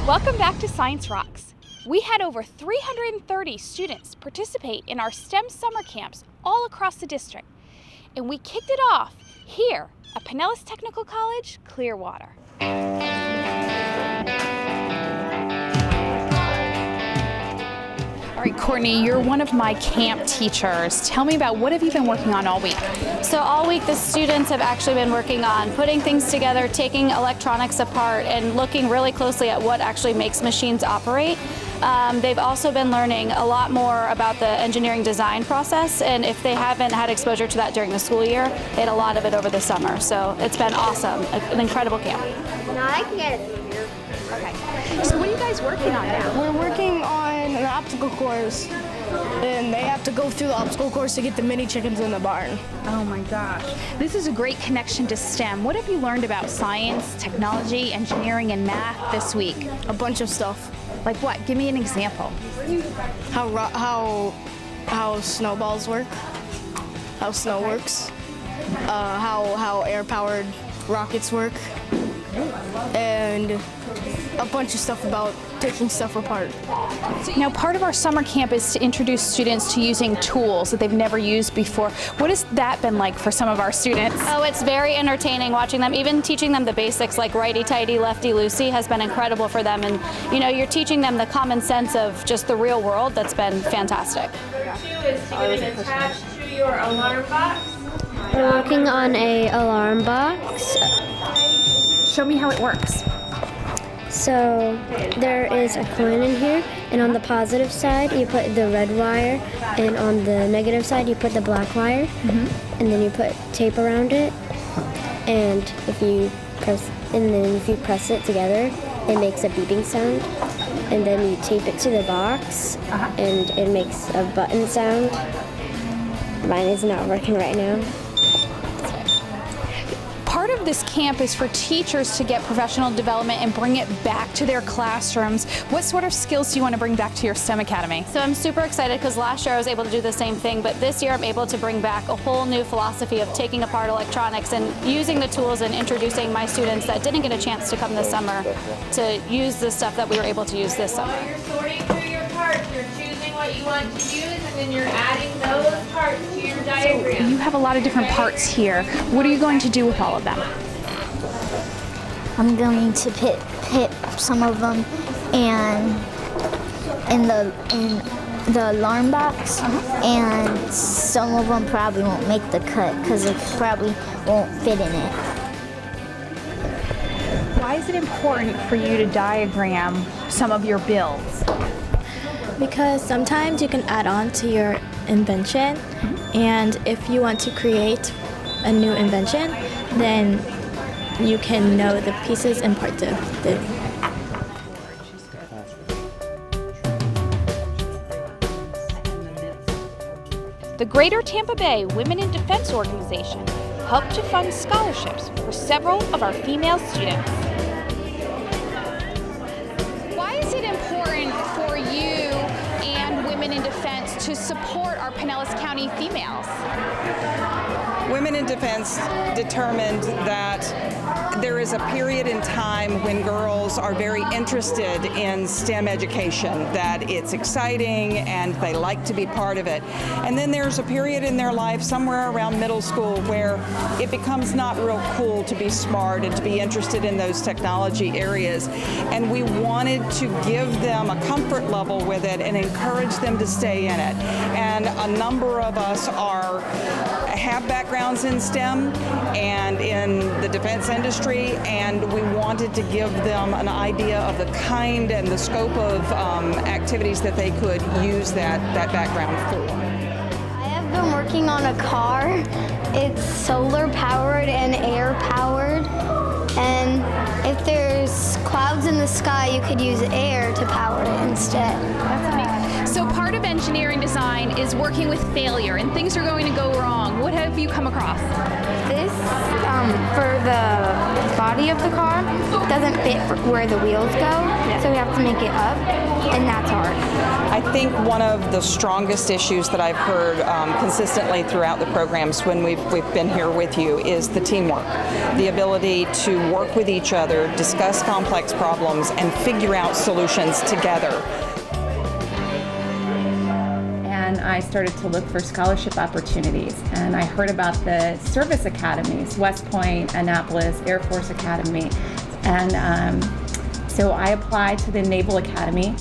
Welcome back to Science Rocks. We had over 330 students participate in our STEM summer camps all across the district. And we kicked it off here at Pinellas Technical College, Clearwater. All right, Courtney, you're one of my camp teachers. Tell me about what have you been working on all week? So all week the students have actually been working on putting things together, taking electronics apart, and looking really closely at what actually makes machines operate. They've also been learning a lot more about the engineering design process, and if they haven't had exposure to that during the school year, they had a lot of it over the summer. So it's been awesome, an incredible camp. No, I can get it. Okay. So what are you guys working on now? We're working on an obstacle course, and they have to go through the obstacle course to get the mini chickens in the barn. Oh my gosh. This is a great connection to STEM. What have you learned about science, technology, engineering, and math this week? A bunch of stuff. Like what? Give me an example. How snowballs work, how snow works, how air-powered rockets work, and a bunch of stuff about taking stuff apart. Now, part of our summer camp is to introduce students to using tools that they've never used before. What has that been like for some of our students? Oh, it's very entertaining watching them. Even teaching them the basics like righty-tighty, lefty-loosey has been incredible for them. And you know, you're teaching them the common sense of just the real world. That's been fantastic. Is to get it attached to your alarm box. We're working on an alarm box. Show me how it works. So there is a coin in here, and on the positive side you put the red wire, and on the negative side you put the black wire, and then you put tape around it, and if you press it together, it makes a beeping sound, and then you tape it to the box, and it makes a button sound. Mine is not working right now. Part of this camp is for teachers to get professional development and bring it back to their classrooms. What sort of skills do you want to bring back to your STEM Academy? So I'm super excited because last year I was able to do the same thing, but this year I'm able to bring back a whole new philosophy of taking apart electronics and using the tools and introducing my students that didn't get a chance to come this summer to use the stuff that we were able to use this summer. While you're sorting through your parts, you're choosing what you want to use, and then you're adding those parts to your diagram. You have a lot of different parts here. What are you going to do with all of them? I'm going to put some of them in the alarm box, and some of them probably won't make the cut because it probably won't fit in it. Why is it important for you to diagram some of your builds? Because sometimes you can add on to your invention, and if you want to create a new invention, then you can know the pieces and parts of it. The Greater Tampa Bay Women in Defense organization helped to fund scholarships for several of our female students. Why is it important for you and Women in Defense to support our Pinellas County females? Women in Defense determined that there is a period in time when girls are very interested in STEM education, that it's exciting and they like to be part of it. And then there's a period in their life somewhere around middle school where it becomes not real cool to be smart and to be interested in those technology areas. And we wanted to give them a comfort level with it and encourage them to stay in it. And a number of us have backgrounds in STEM and in the defense industry, and we wanted to give them an idea of the kind and the scope of activities that they could use that background for. I have been working on a car. It's solar powered and air powered, and if there's clouds in the sky, you could use air to power it instead. That's amazing. So part of engineering design is working with failure and things are going to go wrong. What have you come across? This, for the body of the car, doesn't fit where the wheels go, so we have to make it up, and that's hard. I think one of the strongest issues that I've heard consistently throughout the programs when we've been here with you is the teamwork, the ability to work with each other, discuss complex problems, and figure out solutions together. And I started to look for scholarship opportunities, and I heard about the service academies, West Point, Annapolis, Air Force Academy, and so I applied to the Naval Academy.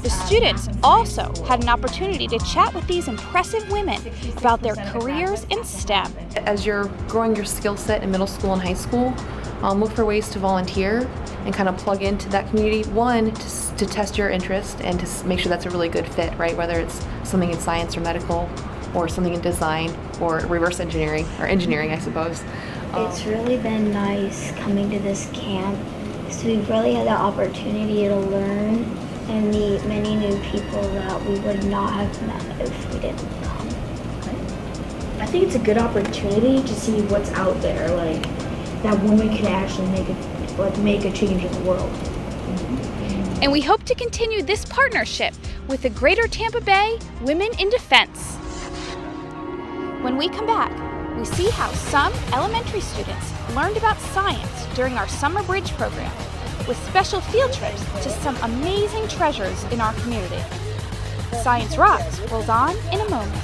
The students also had an opportunity to chat with these impressive women about their careers in STEM. As you're growing your skill set in middle school and high school, look for ways to volunteer and kind of plug into that community. One, to test your interest and to make sure that's a really good fit, right? Whether it's something in science or medical, or something in design, or reverse engineering, or engineering, I suppose. It's really been nice coming to this camp, so we've really had the opportunity to learn and meet many new people that we would not have met if we didn't come. I think it's a good opportunity to see what's out there, like that women can actually make a change in the world. And we hope to continue this partnership with the Greater Tampa Bay Women in Defense. When we come back, we see how some elementary students learned about science during our Summer Bridge program, with special field trips to some amazing treasures in our community. Science Rocks rolls on in a moment.